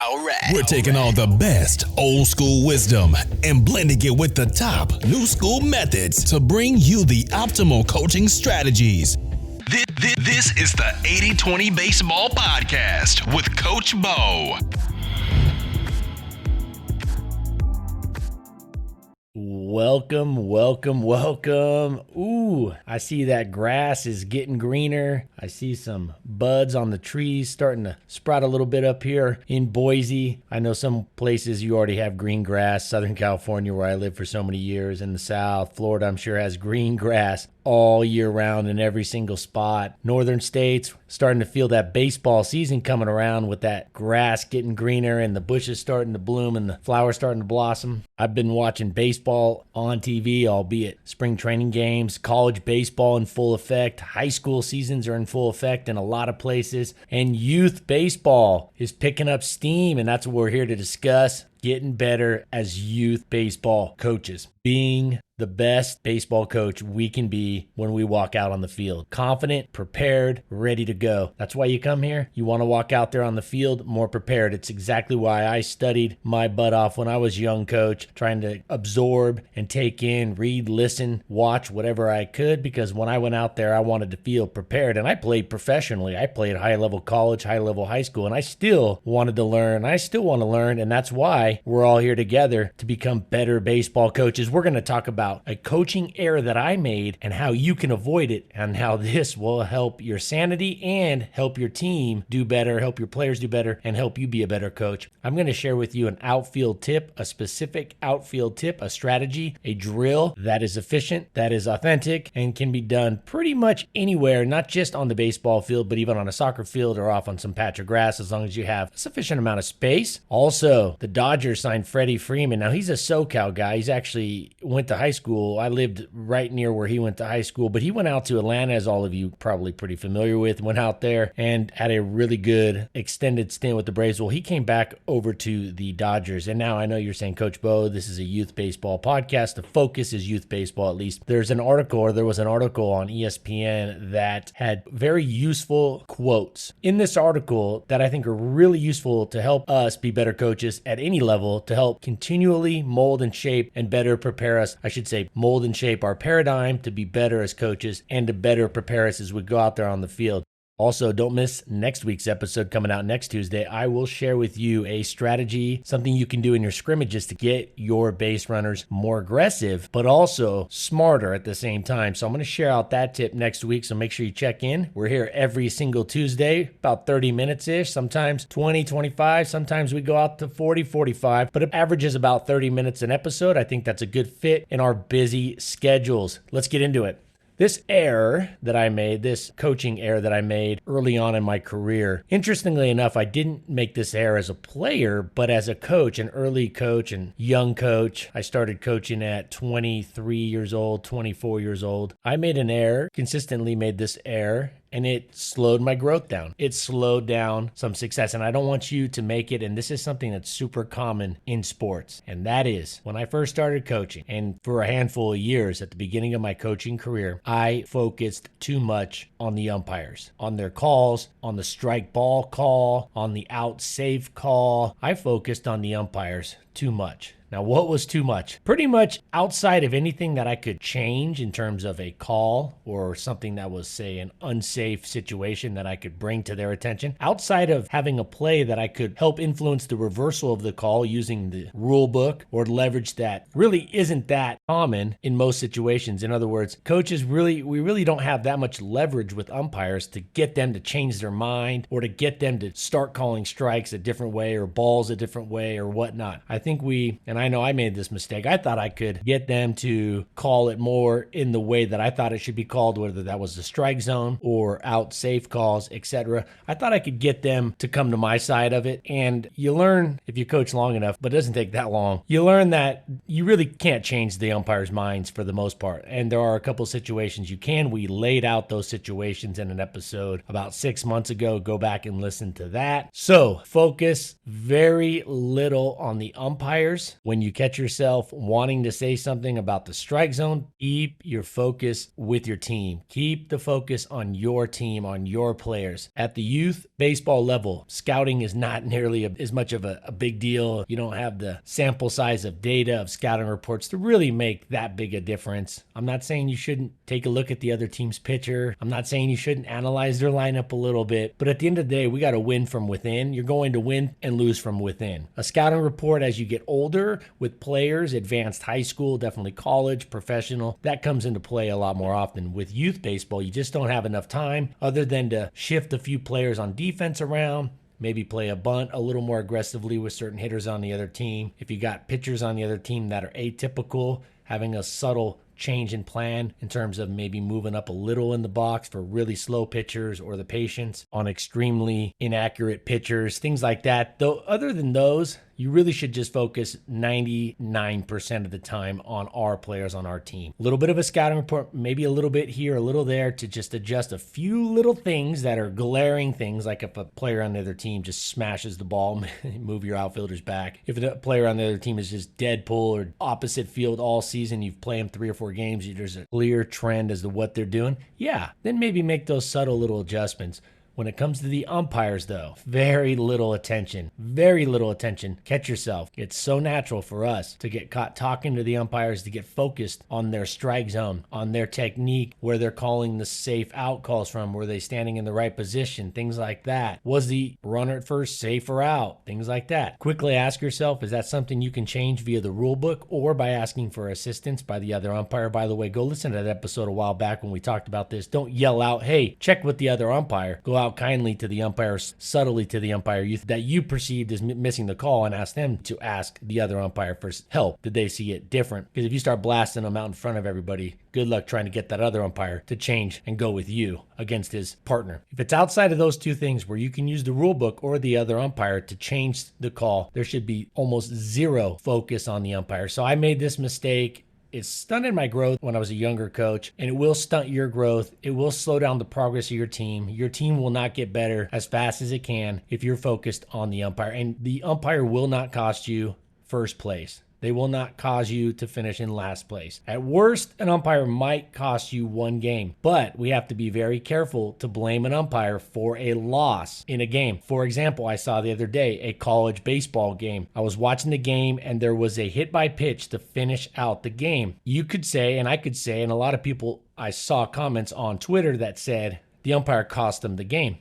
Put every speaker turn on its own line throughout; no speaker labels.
All right. We're taking all the best old school wisdom and blending it with the top new school methods to bring you the optimal coaching strategies. This is the 80-20 Baseball Podcast with Coach Bo.
Welcome. Ooh, I see that grass is getting greener. I see some buds on the trees starting to sprout a little bit up here in Boise. I know some places you already have green grass. Southern California, where I lived for so many years, in the South. Florida, I'm sure, has green grass all year round in every single spot. Northern states starting to feel that baseball season coming around with that grass getting greener and the bushes starting to bloom and the flowers starting to blossom. I've been watching baseball on TV, albeit spring training games, college baseball in full effect, high school seasons are in full effect in a lot of places, and youth baseball is picking up steam, and that's what we're here to discuss. Getting better as youth baseball coaches. Being the best baseball coach we can be when we walk out on the field. Confident, prepared, ready to go. That's why you come here. You want to walk out there on the field more prepared. It's exactly why I studied my butt off when I was a young coach, trying to absorb and take in, read, listen, watch whatever I could, because when I went out there, I wanted to feel prepared. And I played professionally. I played high-level college, high-level high school, and I still wanted to learn. I still want to learn, and that's why we're all here together to become better baseball coaches. We're going to talk about a coaching error that I made and how you can avoid it, and how this will help your sanity and help your team do better, help your players do better, and help you be a better coach. I'm going to share with you an outfield tip, a specific outfield tip, a strategy, a drill that is efficient, that is authentic, and can be done pretty much anywhere, not just on the baseball field, but even on a soccer field or off on some patch of grass, as long as you have a sufficient amount of space. Also, the Dodgers signed Freddie Freem. Now, he's a SoCal guy. He's actually went to high school. I lived right near where he went to high school, but he went out to Atlanta, as all of you probably pretty familiar with, went out there and had a really good extended stint with the Braves. Well, he came back over to the Dodgers. And now I know you're saying, Coach Bo, this is a youth baseball podcast. The focus is youth baseball, at least. There was an article on ESPN that had very useful quotes in this article that I think are really useful to help us be better coaches at any level, to help continually mold and shape and better prepare us. I should say mold and shape our paradigm to be better as coaches and to better prepare us as we go out there on the field. Also, don't miss next week's episode coming out next Tuesday. I will share with you a strategy, something you can do in your scrimmages to get your base runners more aggressive, but also smarter at the same time. So I'm going to share out that tip next week, so make sure you check in. We're here every single Tuesday, about 30 minutes-ish, sometimes 20, 25. Sometimes we go out to 40, 45, but it averages about 30 minutes an episode. I think that's a good fit in our busy schedules. Let's get into it. This error that I made, this coaching error that I made early on in my career, interestingly enough, I didn't make this error as a player, but as a coach, an early coach and young coach. I started coaching at 23 years old, 24 years old. I made an error, consistently made this error, and it slowed my growth down. It slowed down some success, and I don't want you to make it, and this is something that's super common in sports, and that is when I first started coaching, and for a handful of years at the beginning of my coaching career, I focused too much on the umpires, on their calls, on the strike ball call, on the out safe call. I focused on the umpires too much. Now, what was too much? Pretty much outside of anything that I could change in terms of a call or something that was, say, an unsafe situation that I could bring to their attention. Outside of having a play that I could help influence the reversal of the call using the rule book or leverage that really isn't that common in most situations. In other words, coaches we really don't have that much leverage with umpires to get them to change their mind or to get them to start calling strikes a different way or balls a different way or whatnot. I think I know I made this mistake. I thought I could get them to call it more in the way that I thought it should be called, whether that was the strike zone or out safe calls, etc. I thought I could get them to come to my side of it. And you learn, if you coach long enough, but it doesn't take that long, you learn that you really can't change the umpires' minds for the most part. And there are a couple situations you can. We laid out those situations in an episode about 6 months ago. Go back and listen to that. So focus very little on the umpires when when you catch yourself wanting to say something about the strike zone, keep your focus with your team. Keep the focus on your team, on your players. At the youth baseball level, scouting is not nearly as much of a big deal. You don't have the sample size of data, of scouting reports to really make that big a difference. I'm not saying you shouldn't take a look at the other team's pitcher. I'm not saying you shouldn't analyze their lineup a little bit, but at the end of the day, we got to win from within. You're going to win and lose from within. A scouting report as you get older with players, advanced high school, definitely college, professional, that comes into play a lot more often. With youth baseball, you just don't have enough time other than to shift a few players on defense around, maybe play a bunt a little more aggressively with certain hitters on the other team. If you got pitchers on the other team that are atypical, having a subtle change in plan in terms of maybe moving up a little in the box for really slow pitchers or the patience on extremely inaccurate pitchers, things like that. Though other than those, you really should just focus 99% of the time on our players on our team. A little bit of a scouting report, maybe a little bit here, a little there to just adjust a few little things that are glaring things, like if a player on the other team just smashes the ball, move your outfielders back. If a player on the other team is just dead pull or opposite field all season, you've played them 3 or 4 games, there's a clear trend as to what they're doing, yeah, then maybe make those subtle little adjustments. When it comes to the umpires, though, very little attention. Very little attention. Catch yourself. It's so natural for us to get caught talking to the umpires, to get focused on their strike zone, on their technique, where they're calling the safe out calls from, were they standing in the right position, things like that. Was the runner at first safe or out? Things like that. Quickly ask yourself, is that something you can change via the rule book or by asking for assistance by the other umpire? By the way, go listen to that episode a while back when we talked about this. Don't yell out, hey, check with the other umpire. Go out kindly to the umpire, subtly to the umpire that you perceived as missing the call, and ask them to ask the other umpire for help. Did they see it different? Because if you start blasting them out in front of everybody, good luck trying to get that other umpire to change and go with you against his partner. If it's outside of those two things where you can use the rule book or the other umpire to change the call, there should be almost zero focus on the umpire. So I made this mistake. It stunted my growth when I was a younger coach, and it will stunt your growth. It will slow down the progress of your team. Your team will not get better as fast as it can if you're focused on the umpire. And the umpire will not cost you first place. They will not cause you to finish in last place. At worst, an umpire might cost you 1 game, but we have to be very careful to blame an umpire for a loss in a game. For example, I saw the other day a college baseball game. I was watching the game and there was a hit by pitch to finish out the game. You could say, and I could say, and a lot of people, I saw comments on Twitter that said the umpire cost them the game.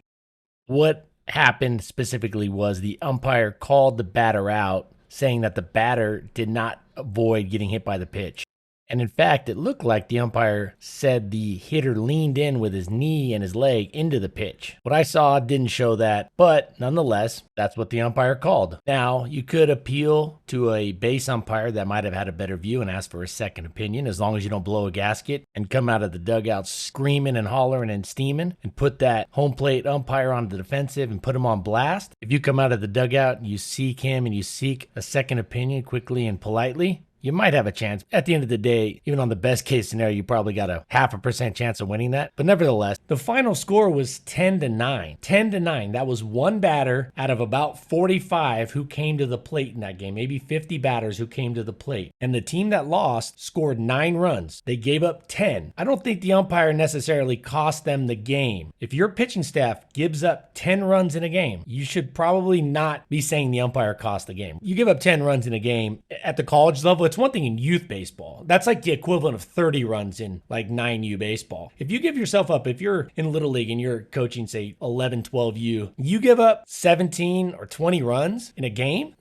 What happened specifically was the umpire called the batter out, saying that the batter did not avoid getting hit by the pitch. And in fact, it looked like the umpire said the hitter leaned in with his knee and his leg into the pitch. What I saw didn't show that, but nonetheless, that's what the umpire called. Now, you could appeal to a base umpire that might have had a better view and ask for a second opinion, as long as you don't blow a gasket and come out of the dugout screaming and hollering and steaming and put that home plate umpire on the defensive and put him on blast. If you come out of the dugout and you seek him and you seek a second opinion quickly and politely, you might have a chance. At the end of the day, even on the best case scenario, you probably got a 0.5% chance of winning that. But nevertheless, the final score was 10-9. 10-9. That was one batter out of about 45 who came to the plate in that game. Maybe 50 batters who came to the plate. And the team that lost scored 9 runs. They gave up 10. I don't think the umpire necessarily cost them the game. If your pitching staff gives up 10 runs in a game, you should probably not be saying the umpire cost the game. You give up 10 runs in a game at the college level, it's one thing in youth baseball. That's like the equivalent of 30 runs in like 9U baseball. If you give yourself up, if you're in Little League and you're coaching, say 11, 12U, you give up 17 or 20 runs in a game,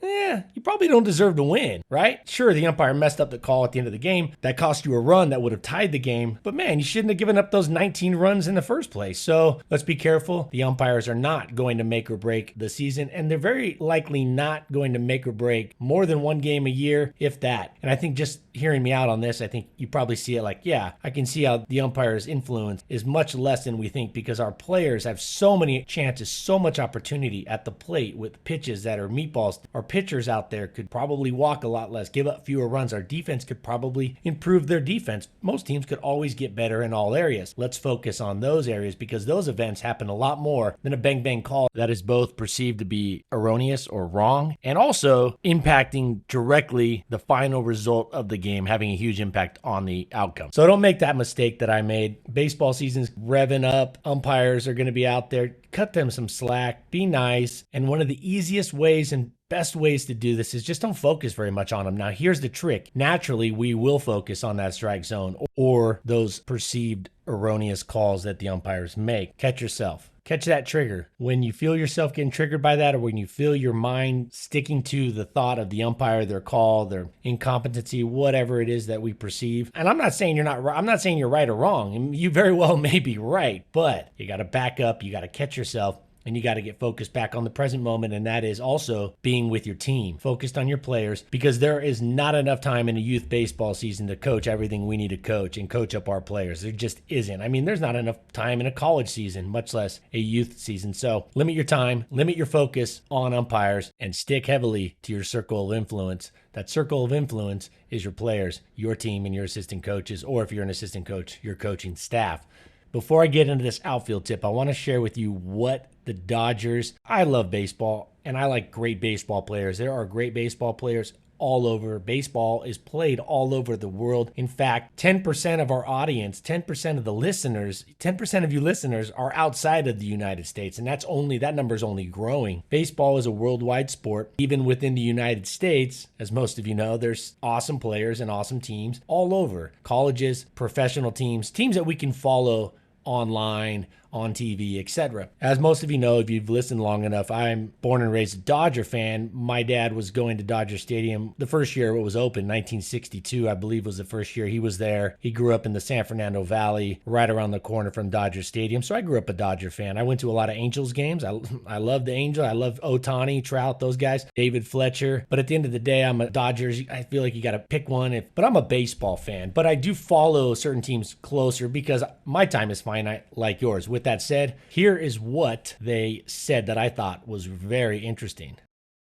you probably don't deserve to win, right? Sure, the umpire messed up the call at the end of the game. That cost you a run that would have tied the game. But man, you shouldn't have given up those 19 runs in the first place. So let's be careful. The umpires are not going to make or break the season, and they're very likely not going to make or break more than 1 game a year, if that. And I think just hearing me out on this, I think you probably see it like, yeah, I can see how the umpire's influence is much less than we think, because our players have so many chances, so much opportunity at the plate with pitches that are meatballs. Our pitchers pitchers out there could probably walk a lot less, give up fewer runs. Our defense could probably improve their defense. Most teams could always get better in all areas. Let's focus on those areas because those events happen a lot more than a bang call that is both perceived to be erroneous or wrong and also impacting directly the final result of the game, having a huge impact on the outcome. So don't make that mistake that I made. Baseball season's revving up. Umpires are going to be out there. Cut them some slack. Be nice. And one of the easiest ways and best ways to do this is just don't focus very much on them. Now, here's the trick. Naturally, we will focus on that strike zone or those perceived erroneous calls that the umpires make. Catch yourself. Catch that trigger. When you feel yourself getting triggered by that, or when you feel your mind sticking to the thought of the umpire, their call, their incompetency, whatever it is that we perceive. And I'm not saying you're not right. I'm not saying you're right or wrong. You very well may be right, but you got to back up. You got to catch yourself. And you got to get focused back on the present moment, and that is also being with your team, focused on your players, because there is not enough time in a youth baseball season to coach everything we need to coach and coach up our players. There just isn't. I mean, there's not enough time in a college season, much less a youth season. So limit your time, limit your focus on umpires, and stick heavily to your circle of influence. That circle of influence is your players, your team, and your assistant coaches, or if you're an assistant coach, your coaching staff. Before I get into this outfield tip, I want to share with you what the Dodgers, I love baseball and I like great baseball players. There are great baseball players all over. Baseball is played all over the world. In fact, 10% of our audience, 10% of the listeners, 10% of you listeners are outside of the United States. And that number is only growing. Baseball is a worldwide sport. Even within the United States, as most of you know, there's awesome players and awesome teams all over. Colleges, professional teams that we can follow online, on TV, etc. As most of you know, if you've listened long enough, I'm born and raised a Dodger fan. My dad was going to Dodger Stadium the first year it was open, 1962, I believe was the first year he was there. He grew up in the San Fernando Valley, right around the corner from Dodger Stadium. So I grew up a Dodger fan. I went to a lot of Angels games. I love the Angels. I love Ohtani, Trout, those guys, David Fletcher. But at the end of the day, I'm a Dodgers. I feel like you got to pick one. But I'm a baseball fan. But I do follow certain teams closer because my time is finite like yours. With that said, here is what they said that I thought was very interesting.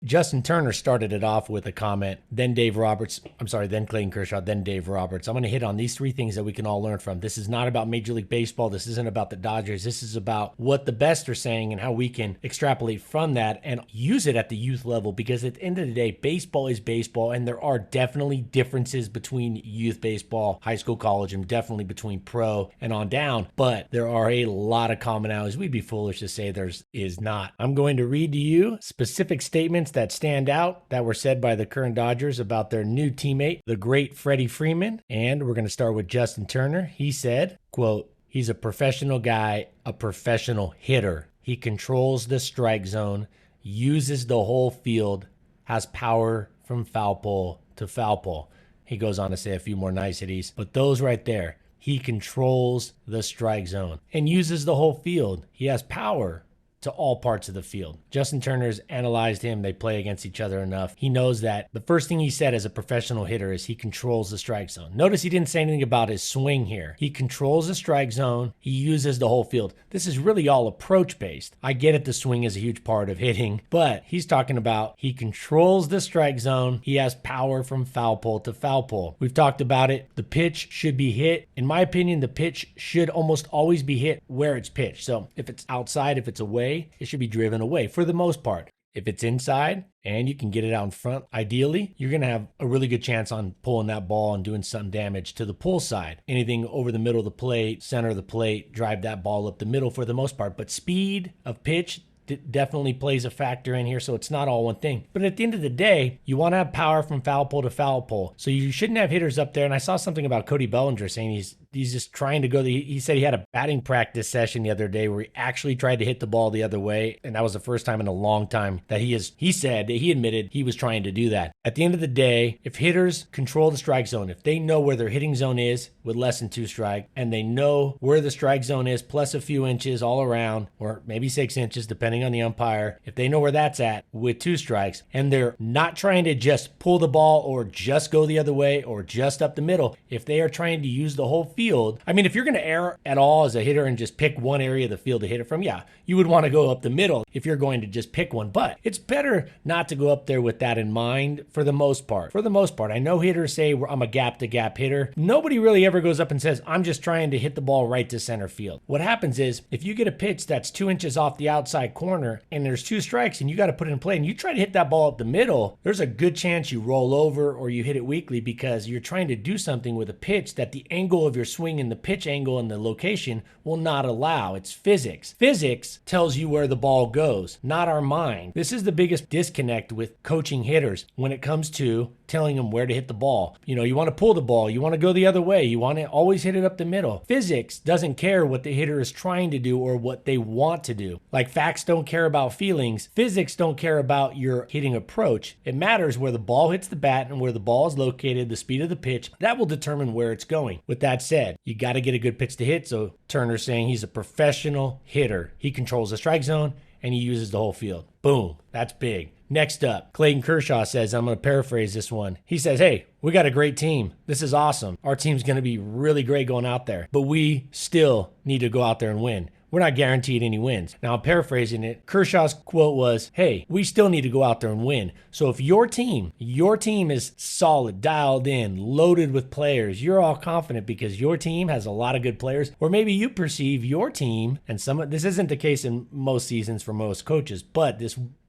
Justin Turner started it off with a comment, then Clayton Kershaw, then Dave Roberts. I'm going to hit on these three things that we can all learn from. This is not about Major League Baseball. This isn't about the Dodgers. This is about what the best are saying and how we can extrapolate from that and use it at the youth level, because at the end of the day, baseball is baseball, and there are definitely differences between youth baseball, high school, college, and definitely between pro and on down, but there are a lot of commonalities. We'd be foolish to say there is not. I'm going to read to you specific statements that stand out that were said by the current Dodgers about their new teammate, the great Freddie Freeman. And we're going to start with Justin Turner. He said, quote, "He's a professional guy, a professional hitter. He controls the strike zone, uses the whole field, has power from foul pole to foul pole." He goes on to say a few more niceties, but those right there, he controls the strike zone and uses the whole field. He has power to all parts of the field. Justin Turner's analyzed him. They play against each other enough. He knows that the first thing he said as a professional hitter is he controls the strike zone. Notice he didn't say anything about his swing here. He controls the strike zone. He uses the whole field. This is really all approach-based. I get it, the swing is a huge part of hitting, but he's talking about he controls the strike zone. He has power from foul pole to foul pole. We've talked about it. The pitch should be hit. In my opinion, the pitch should almost always be hit where it's pitched. So if it's outside, if it's away, it should be driven away for the most part. If it's inside and you can get it out in front, ideally, you're going to have a really good chance on pulling that ball and doing some damage to the pull side. Anything over the middle of the plate, center of the plate, drive that ball up the middle for the most part. But speed of pitch definitely plays a factor in here, so it's not all one thing. But at the end of the day, you want to have power from foul pole to foul pole. So you shouldn't have hitters up there. And I saw something about Cody Bellinger saying he's just trying to go. He said he had a batting practice session the other day where he actually tried to hit the ball the other way, and that was the first time in a long time that he said that he admitted he was trying to do that. At the end of the day, if hitters control the strike zone, if they know where their hitting zone is with less than 2 strike, and they know where the strike zone is plus a few inches all around, or maybe 6 inches depending on the umpire, if they know where that's at with 2 strikes, and they're not trying to just pull the ball or just go the other way or just up the middle, if they are trying to use the whole field. I mean, if you're going to err at all as a hitter and just pick one area of the field to hit it from, yeah, you would want to go up the middle if you're going to just pick one. But it's better not to go up there with that in mind for the most part. For the most part, I know hitters say I'm a gap-to-gap hitter. Nobody really ever goes up and says, I'm just trying to hit the ball right to center field. What happens is if you get a pitch that's 2 inches off the outside corner and there's 2 strikes and you got to put it in play and you try to hit that ball up the middle, there's a good chance you roll over or you hit it weakly because you're trying to do something with a pitch that the angle of your swing and the pitch angle and the location will not allow. It's physics. Physics tells you where the ball goes, not our mind. This is the biggest disconnect with coaching hitters when it comes to telling them where to hit the ball. You know, you want to pull the ball, you want to go the other way, you want to always hit it up the middle. Physics doesn't care what the hitter is trying to do or what they want to do. Like facts don't care about feelings, physics don't care about your hitting approach. It matters where the ball hits the bat and where the ball is located, the speed of the pitch. That will determine where it's going. With that said, you got to get a good pitch to hit. So Turner's saying he's a professional hitter. He controls the strike zone and he uses the whole field. Boom. That's big. Next up, Clayton Kershaw says, I'm going to paraphrase this one. He says, hey, we got a great team. This is awesome. Our team's going to be really great going out there, but we still need to go out there and win. We're not guaranteed any wins. Now, I'm paraphrasing it. Kershaw's quote was, hey, we still need to go out there and win. So if your team is solid, dialed in, loaded with players, you're all confident because your team has a lot of good players, or maybe you perceive your team, and this isn't the case in most seasons for most coaches, but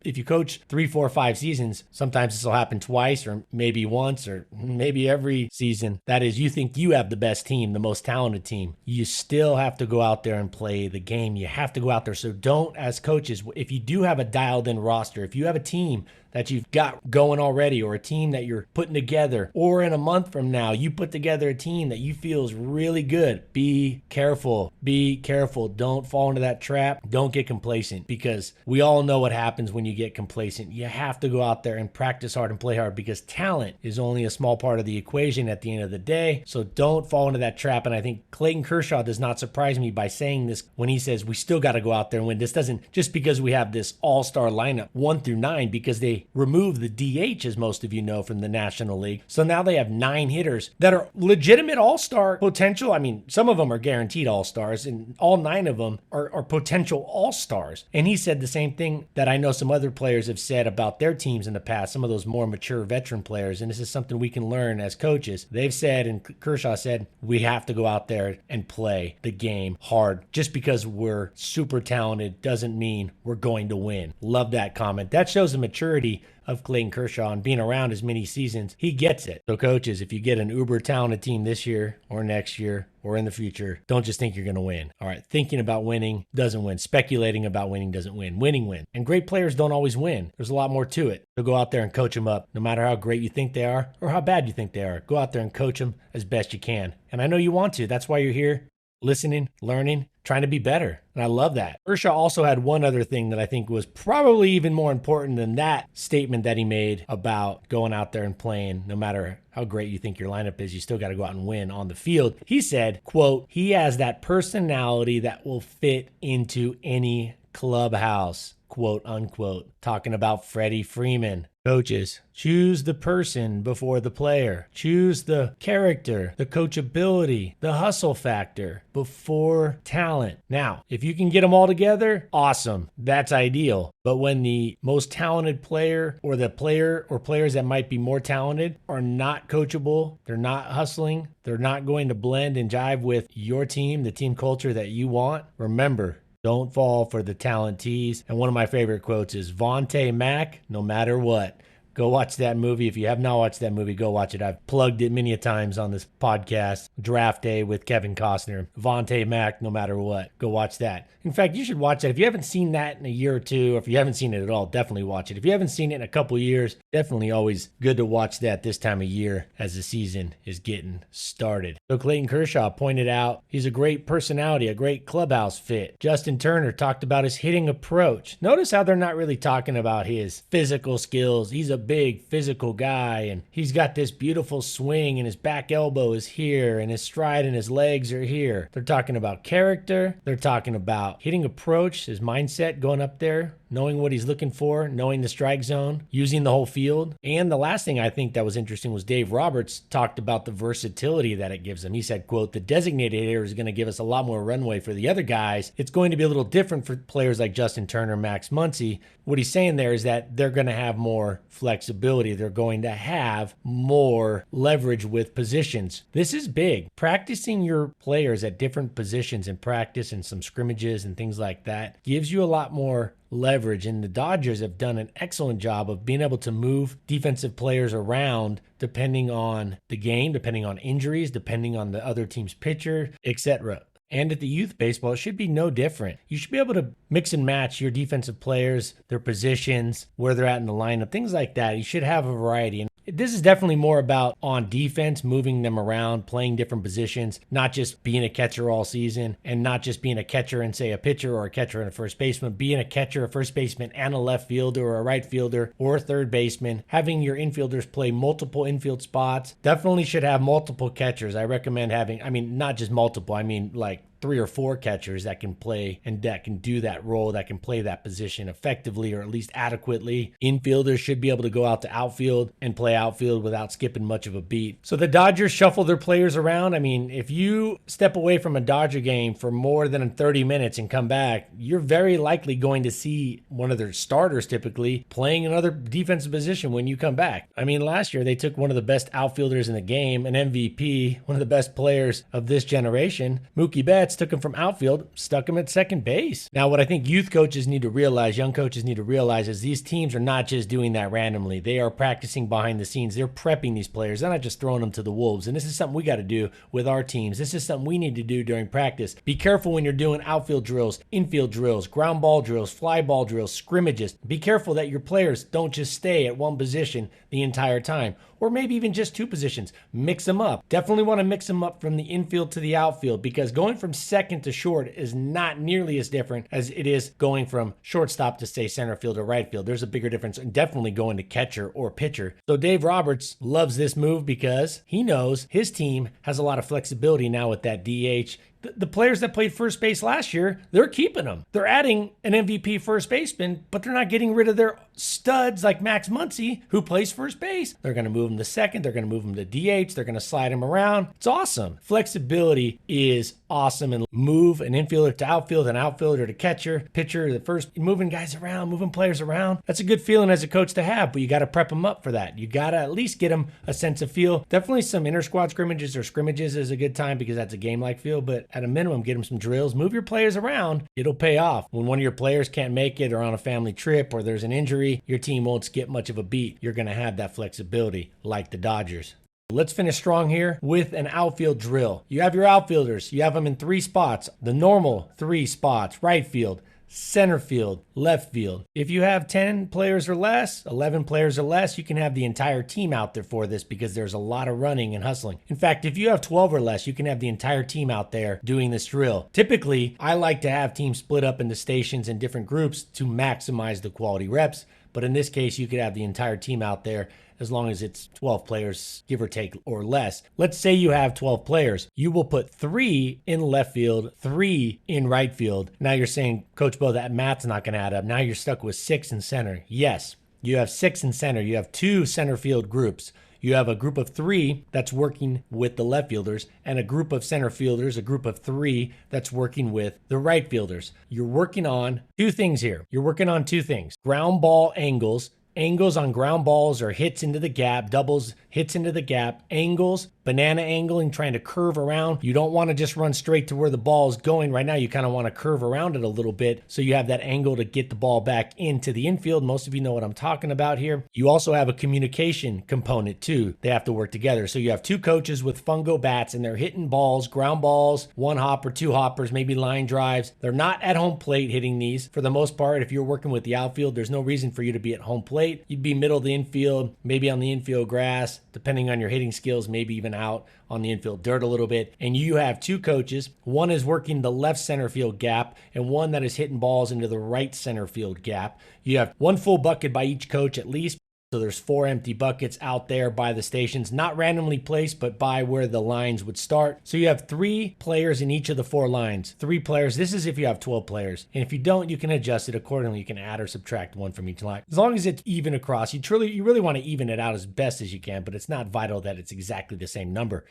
if you coach 3, 4, 5 seasons, sometimes this will happen twice or maybe once or maybe every season. That is, you think you have the best team, the most talented team. You still have to go out there and play the game. You have to go out there. So don't, as coaches, if you do have a dialed in roster, if you have a team that you've got going already or a team that you're putting together, or in a month from now, you put together a team that you feel is really good, be careful. Be careful. Don't fall into that trap. Don't get complacent because we all know what happens when you get complacent. You have to go out there and practice hard and play hard because talent is only a small part of the equation at the end of the day. So don't fall into that trap. And I think Clayton Kershaw does not surprise me by saying this when he says we still got to go out there and win. This doesn't just because we have this all-star lineup 1 through 9 because they removed the DH, as most of you know, from the National League. So now they have 9 hitters that are legitimate all-star potential. I mean, some of them are guaranteed all-stars and all 9 of them are potential all-stars. And he said the same thing that I know some other players have said about their teams in the past, some of those more mature veteran players. And this is something we can learn as coaches. They've said, and Kershaw said, we have to go out there and play the game hard. Just because we're super talented doesn't mean we're going to win. Love that comment. That shows the maturity of Clayton Kershaw and being around as many seasons. He gets it. So coaches, if you get an uber talented team this year or next year or in the future, don't just think you're going to win. All right, thinking about winning doesn't win. Speculating about winning doesn't win. Winning wins. And great players don't always win. There's a lot more to it. So go out there and coach them up, no matter how great you think they are or how bad you think they are. Go out there and coach them as best you can. And I know you want to. That's why you're here, listening, learning, trying to be better. And I love that. Kershaw also had one other thing that I think was probably even more important than that statement that he made about going out there and playing. No matter how great you think your lineup is, you still got to go out and win on the field. He said, quote, he has that personality that will fit into any clubhouse, quote unquote. Talking about Freddie Freeman. Coaches, choose the person before the player. Choose the character, the coachability, the hustle factor before talent. Now, if you can get them all together, awesome. That's ideal. But when the most talented player or the player or players that might be more talented are not coachable, they're not hustling, they're not going to blend and jive with your team, the team culture that you want, remember, don't fall for the talent tease. And one of my favorite quotes is Vontae Mack, no matter what. Go watch that movie. If you have not watched that movie, go watch it. I've plugged it many a times on this podcast. Draft Day with Kevin Costner. Vontae Mack, no matter what. Go watch that. In fact, you should watch that. If you haven't seen that in a year or two, or if you haven't seen it at all, definitely watch it. If you haven't seen it in a couple years, definitely always good to watch that this time of year as the season is getting started. So Clayton Kershaw pointed out he's a great personality, a great clubhouse fit. Justin Turner talked about his hitting approach. Notice how they're not really talking about his physical skills. He's a big physical guy and he's got this beautiful swing and his back elbow is here and his stride and his legs are here. They're talking about character. They're talking about hitting approach, his mindset going up there knowing what he's looking for, knowing the strike zone, using the whole field. And the last thing I think that was interesting was Dave Roberts talked about the versatility that it gives him. He said, quote, the designated hitter is going to give us a lot more runway for the other guys. It's going to be a little different for players like Justin Turner, Max Muncy. What he's saying there is that they're going to have more flexibility. They're going to have more leverage with positions. This is big. Practicing your players at different positions in practice and some scrimmages and things like that gives you a lot more leverage. And the Dodgers have done an excellent job of being able to move defensive players around depending on the game, depending on injuries, depending on the other team's pitcher, etc. And at the youth baseball, it should be no different. You should be able to mix and match your defensive players, their positions, where they're at in the lineup, things like that. You should have a variety. And this is definitely more about on defense, moving them around, playing different positions, not just being a catcher all season and not just being a catcher and say a pitcher or a catcher and a first baseman, being a catcher, a first baseman and a left fielder or a right fielder or a third baseman, having your infielders play multiple infield spots. Definitely should have multiple catchers. I recommend having, not just multiple, like 3 or 4 catchers that can play and that can do that role, that can play that position effectively or at least adequately. Infielders should be able to go out to outfield and play outfield without skipping much of a beat. So the Dodgers shuffle their players around. If you step away from a Dodger game for more than 30 minutes and come back, you're very likely going to see one of their starters typically playing another defensive position when you come back. Last year they took one of the best outfielders in the game, an MVP, one of the best players of this generation, Mookie Betts, took him from outfield, stuck him at second base. Now, what I think youth coaches need to realize, young coaches need to realize is these teams are not just doing that randomly. They are practicing behind the scenes. They're prepping these players. They're not just throwing them to the wolves. And this is something we got to do with our teams. This is something we need to do during practice. Be careful when you're doing outfield drills, infield drills, ground ball drills, fly ball drills, scrimmages. Be careful that your players don't just stay at one position the entire time, or maybe even just 2 positions. Mix them up. Definitely want to mix them up from the infield to the outfield, because going from second to short is not nearly as different as it is going from shortstop to, say, center field or right field. There's a bigger difference, and definitely going to catcher or pitcher. So Dave Roberts loves this move because he knows his team has a lot of flexibility now with that DH. The players that played first base last year, they're keeping them. They're adding an MVP first baseman, but they're not getting rid of their studs like Max Muncy, who plays first base. They're going to move him to second. They're going to move him to DH. They're going to slide him around. It's awesome. Flexibility is awesome. And move an infielder to outfield, an outfielder to catcher, pitcher to first, moving guys around, moving players around. That's a good feeling as a coach to have, but you got to prep them up for that. You got to at least get them a sense of feel. Definitely some inter-squad scrimmages or scrimmages is a good time because that's a game-like feel, but at a minimum, get them some drills, move your players around. It'll pay off. When one of your players can't make it or on a family trip or there's an injury, your team won't skip much of a beat. You're going to have that flexibility like the Dodgers. Let's finish strong here with an outfield drill. You have your outfielders. You have them in 3 spots. The normal 3 spots: right field, center field, left field. If you have 10 players or less, 11 players or less, you can have the entire team out there for this because there's a lot of running and hustling. In fact, if you have 12 or less, you can have the entire team out there doing this drill. Typically, I like to have teams split up into stations and different groups to maximize the quality reps. But in this case, you could have the entire team out there as long as it's 12 players, give or take, or less. Let's say you have 12 players. You will put 3 in left field, 3 in right field. Now you're saying, Coach Bo, that math's not going to add up. Now you're stuck with 6 in center. Yes, you have 6 in center. You have 2 center field groups. You have a group of 3 that's working with the left fielders and a group of center fielders, a group of 3 that's working with the right fielders. You're working on 2 things here. You're working on 2 things: ground ball angles. Angles on ground balls or hits into the gap, doubles, hits into the gap, angles, banana angling, trying to curve around. You don't want to just run straight to where the ball is going right now. You kind of want to curve around it a little bit so you have that angle to get the ball back into the infield. Most of you know what I'm talking about here. You also have a communication component too. They have to work together. So you have 2 coaches with fungo bats and they're hitting balls, ground balls, 1 hopper, 2 hoppers, maybe line drives. They're not at home plate hitting these. For the most part, if you're working with the outfield, there's no reason for you to be at home plate. You'd be middle of the infield, maybe on the infield grass, depending on your hitting skills, maybe even out on the infield dirt a little bit. And you have 2 coaches. One is working the left center field gap and one that is hitting balls into the right center field gap. You have 1 full bucket by each coach at least. So there's 4 empty buckets out there by the stations, not randomly placed, but by where the lines would start. So you have 3 players in each of the 4 lines. 3 players. This is if you have 12 players. And if you don't, you can adjust it accordingly. You can add or subtract 1 from each line. As long as it's even across, you really want to even it out as best as you can, but it's not vital that it's exactly the same number.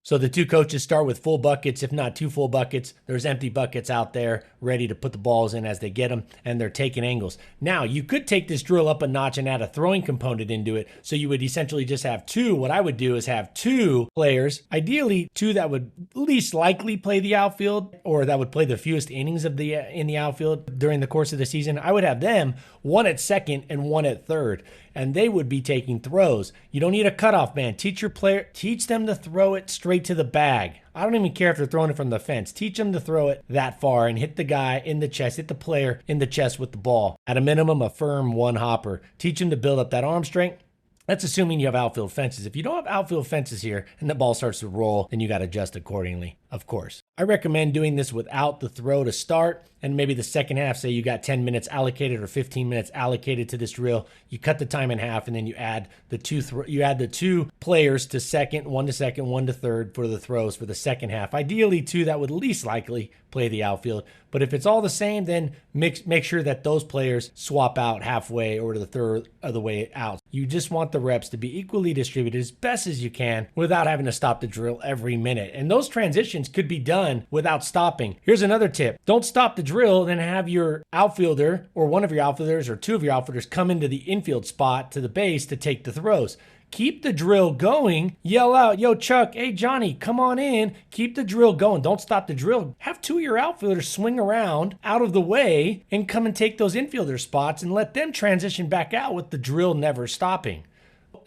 So the 2 coaches start with full buckets, if not 2 full buckets. There's empty buckets out there ready to put the balls in as they get them, and they're taking angles. Now, you could take this drill up a notch and add a throwing component into it, so you would essentially just have 2. What I would do is have 2 players, ideally 2 that would least likely play the outfield, or that would play the fewest innings of in the outfield during the course of the season. I would have them, 1 at second and 1 at third, and they would be taking throws. You don't need a cutoff man. Teach them to throw it straight to the bag. I don't even care if they're throwing it from the fence. Teach them to throw it that far and hit the guy in the chest, hit the player in the chest with the ball. At a minimum, a firm 1 hopper. Teach them to build up that arm strength. That's assuming you have outfield fences. If you don't have outfield fences here and the ball starts to roll, then you got to adjust accordingly, of course. I recommend doing this without the throw to start, and maybe the second half, say you got 10 minutes allocated or 15 minutes allocated to this drill. You cut the time in half, and then you add the 2 players to second, 1 to second, 1 to third for the throws for the second half. Ideally, 2 that would least likely play the outfield. But if it's all the same, then make sure that those players swap out halfway or to the third of the way out. You just want the reps to be equally distributed as best as you can without having to stop the drill every minute. And those transitions could be done without stopping. Here's another tip. Don't stop the drill, then have your outfielder or one of your outfielders or 2 of your outfielders come into the infield spot to the base to take the throws. Keep the drill going. Yell out, yo, Chuck, hey, Johnny, come on in. Keep the drill going. Don't stop the drill. Have 2 of your outfielders swing around out of the way and come and take those infielder spots and let them transition back out with the drill never stopping.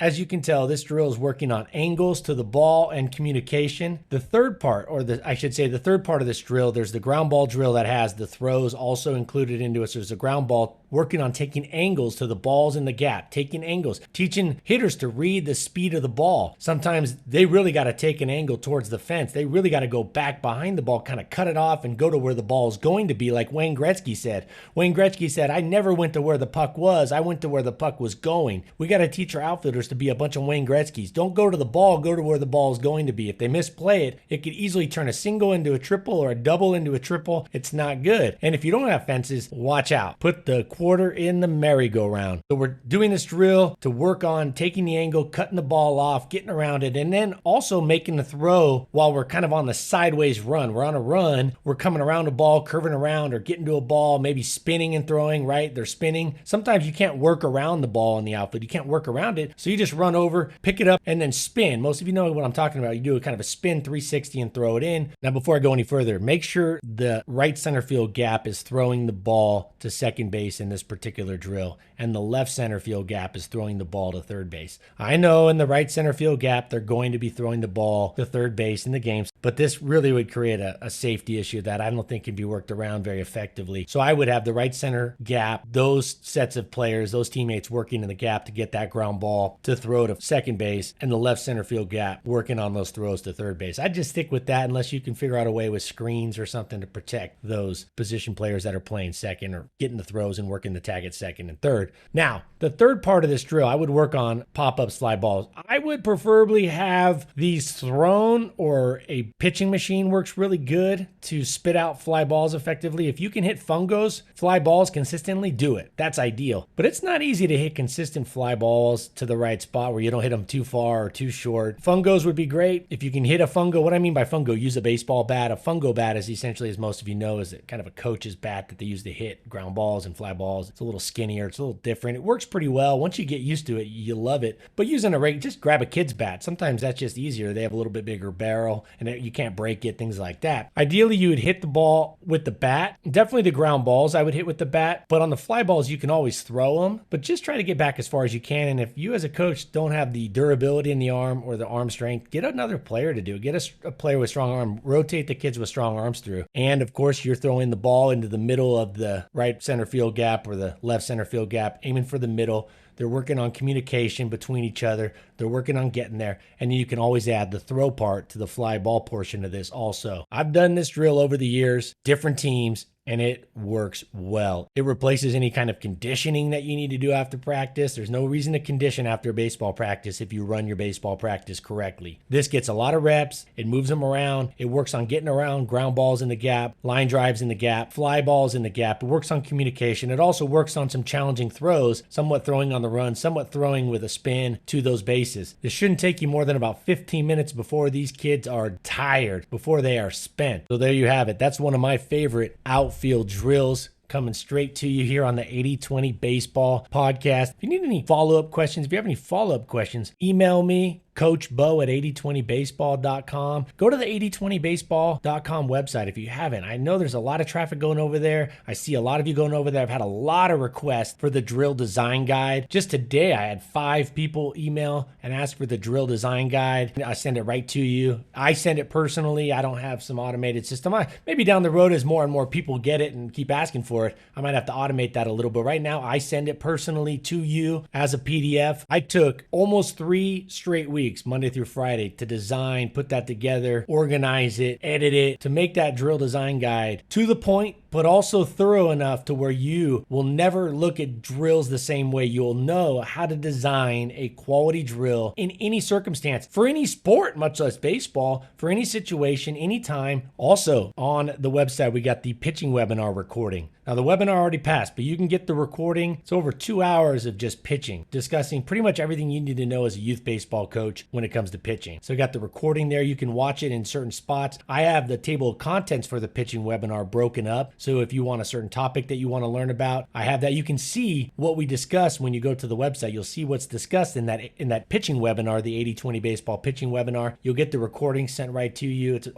As you can tell, this drill is working on angles to the ball and communication. The third part, the third part of this drill, there's the ground ball drill that has the throws also included into it. So there's a ground ball working on taking angles to the balls in the gap, taking angles, teaching hitters to read the speed of the ball. Sometimes they really got to take an angle towards the fence. They really got to go back behind the ball, kind of cut it off and go to where the ball is going to be, like Wayne Gretzky said. Wayne Gretzky said, I never went to where the puck was. I went to where the puck was going. We got to teach our outfielders to be a bunch of Wayne Gretzkys. Don't go to the ball, go to where the ball is going to be. If they misplay it, it could easily turn a single into a triple or a double into a triple. It's not good. And if you don't have fences, watch out. Put the quarter in the merry-go-round. So we're doing this drill to work on taking the angle, cutting the ball off, getting around it, and then also making the throw while we're kind of on the sideways run. We're on a run. We're coming around a ball, curving around, or getting to a ball, maybe spinning and throwing, right? They're spinning. Sometimes you can't work around the ball in the outfield. You can't work around it. So you just run over, pick it up, and then spin. Most of you know what I'm talking about. You do a kind of a spin 360 and throw it in. Now, before I go any further, make sure the right center field gap is throwing the ball to second base in this particular drill, and the left center field gap is throwing the ball to third base. I know in the right center field gap, they're going to be throwing the ball to third base in the games, but this really would create a safety issue that I don't think can be worked around very effectively. So I would have the right center gap, those sets of players, those teammates working in the gap to get that ground ball to throw to second base, and the left center field gap working on those throws to third base. I'd just stick with that unless you can figure out a way with screens or something to protect those position players that are playing second or getting the throws and working the tag at second and third. Now, the third part of this drill, I would work on pop-up fly balls. I would preferably have these thrown, or a pitching machine works really good to spit out fly balls effectively. If you can hit fungos, fly balls consistently, do it. That's ideal. But it's not easy to hit consistent fly balls to the right spot where you don't hit them too far or too short. Fungos would be great. If you can hit a fungo, what I mean by fungo, use a baseball bat. A fungo bat is essentially, as most of you know, is kind of a coach's bat that they use to hit ground balls and fly balls. It's a little skinnier. It's a little different. It works pretty well. Once you get used to it, you love it. But using just grab a kid's bat. Sometimes that's just easier. They have a little bit bigger barrel and you can't break it, things like that. Ideally, you would hit the ball with the bat. Definitely the ground balls I would hit with the bat. But on the fly balls, you can always throw them. But just try to get back as far as you can. And if you as a coach don't have the durability in the arm or the arm strength, get another player to do it. Get a player with strong arm. Rotate the kids with strong arms through. And of course, you're throwing the ball into the middle of the right center field gap or the left center field gap, aiming for the middle. They're working on communication between each other. They're working on getting there. And you can always add the throw part to the fly ball portion of this also. I've done this drill over the years, different teams, and it works well. It replaces any kind of conditioning that you need to do after practice. There's no reason to condition after baseball practice if you run your baseball practice correctly. This gets a lot of reps. It moves them around. It works on getting around ground balls in the gap, line drives in the gap, fly balls in the gap. It works on communication. It also works on some challenging throws, somewhat throwing on the run, somewhat throwing with a spin to those bases. This shouldn't take you more than about 15 minutes before these kids are tired, before they are spent. So there you have it. That's one of my favorite outfield drills, coming straight to you here on the 80/20 Baseball Podcast. If you need any follow-up questions, if you have any follow-up questions, email me, Coach Bo at 8020baseball.com. Go to the 8020baseball.com website if you haven't. I know there's a lot of traffic going over there. I see a lot of you going over there. I've had a lot of requests for the drill design guide. Just today, I had 5 people email and ask for the drill design guide. I send it right to you. I send it personally. I don't have some automated system. Maybe down the road, as more and more people get it and keep asking for it, I might have to automate that a little. But right now, I send it personally to you as a PDF. I took almost 3 straight weeks, Monday through Friday, to design, put that together, organize it, edit it, to make that drill design guide to the point, but also thorough enough to where you will never look at drills the same way. You'll know how to design a quality drill in any circumstance, for any sport, much less baseball, for any situation, anytime. Also, on the website, we got the pitching webinar recording. Now, the webinar already passed, but you can get the recording. It's over 2 hours of just pitching, discussing pretty much everything you need to know as a youth baseball coach when it comes to pitching. So we got the recording there. You can watch it in certain spots. I have the table of contents for the pitching webinar broken up. So if you want a certain topic that you want to learn about, I have that. You can see what we discuss when you go to the website. You'll see what's discussed in that pitching webinar, the 80/20 Baseball pitching webinar. You'll get the recording sent right to you. It's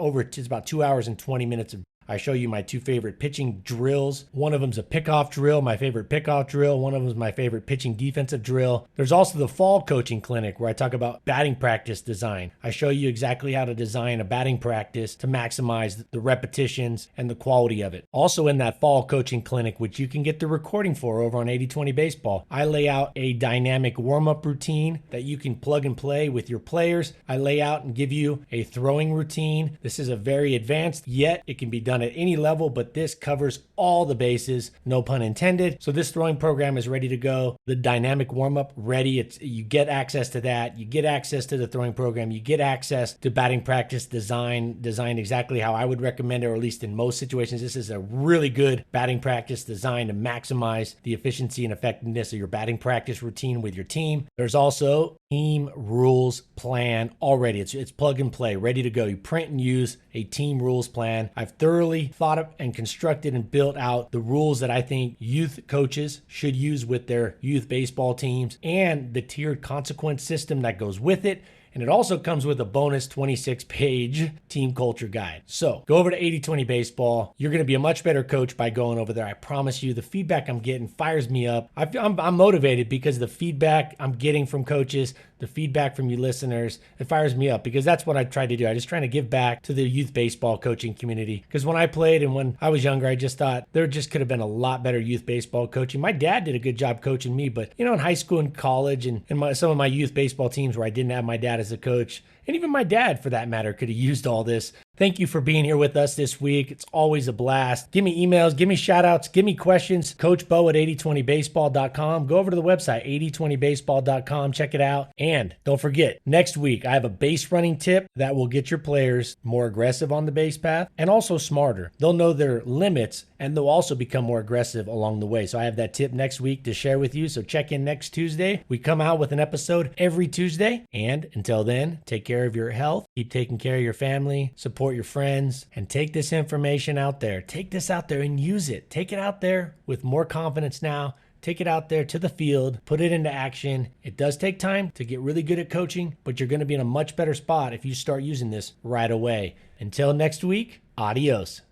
about 2 hours and 20 minutes of I show you my 2 favorite pitching drills. One of them's a pickoff drill, my favorite pickoff drill. One of them's my favorite pitching defensive drill. There's also the fall coaching clinic where I talk about batting practice design. I show you exactly how to design a batting practice to maximize the repetitions and the quality of it. Also in that fall coaching clinic, which you can get the recording for over on 80/20 Baseball, I lay out a dynamic warm-up routine that you can plug and play with your players. I lay out and give you a throwing routine. This is a very advanced, yet it can be done at any level, but this covers all the bases, no pun intended. So this throwing program is ready to go. The dynamic warm-up ready. You get access to that. You get access to the throwing program. You get access to batting practice designed exactly how I would recommend it, or at least in most situations. This is a really good batting practice designed to maximize the efficiency and effectiveness of your batting practice routine with your team. There's also team rules plan already. It's plug and play, ready to go. You print and use a team rules plan. I've thoroughly thought of and constructed and built out the rules that I think youth coaches should use with their youth baseball teams, and the tiered consequence system that goes with it. And it also comes with a bonus 26-page team culture guide. So go over to 80/20 Baseball. You're going to be a much better coach by going over there. I promise you. The feedback I'm getting fires me up. I'm motivated because the feedback I'm getting from coaches, the feedback from you listeners, it fires me up, because that's what I try to do. I just trying to give back to the youth baseball coaching community. Because when I played and when I was younger, I just thought there just could have been a lot better youth baseball coaching. My dad did a good job coaching me, but in high school and college and some of my youth baseball teams where I didn't have my dad as a coach, and even my dad for that matter, could have used all this. Thank you for being here with us this week. It's always a blast. Give me emails, give me shout outs, give me questions. Coach Bo at 8020baseball.com. Go over to the website, 8020baseball.com. Check it out. And don't forget, next week, I have a base running tip that will get your players more aggressive on the base path and also smarter. They'll know their limits and they'll also become more aggressive along the way. So I have that tip next week to share with you. So check in next Tuesday. We come out with an episode every Tuesday. And until then, take care of your health, keep taking care of your family, support your friends, and take this information out there. Take this out there and use it. Take it out there with more confidence now. Take it out there to the field, put it into action. It does take time to get really good at coaching, but you're going to be in a much better spot if you start using this right away. Until next week, adios.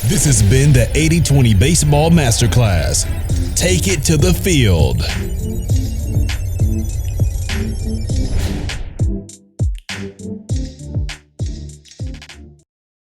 This has been the 80/20 Baseball Masterclass. Take it to the field.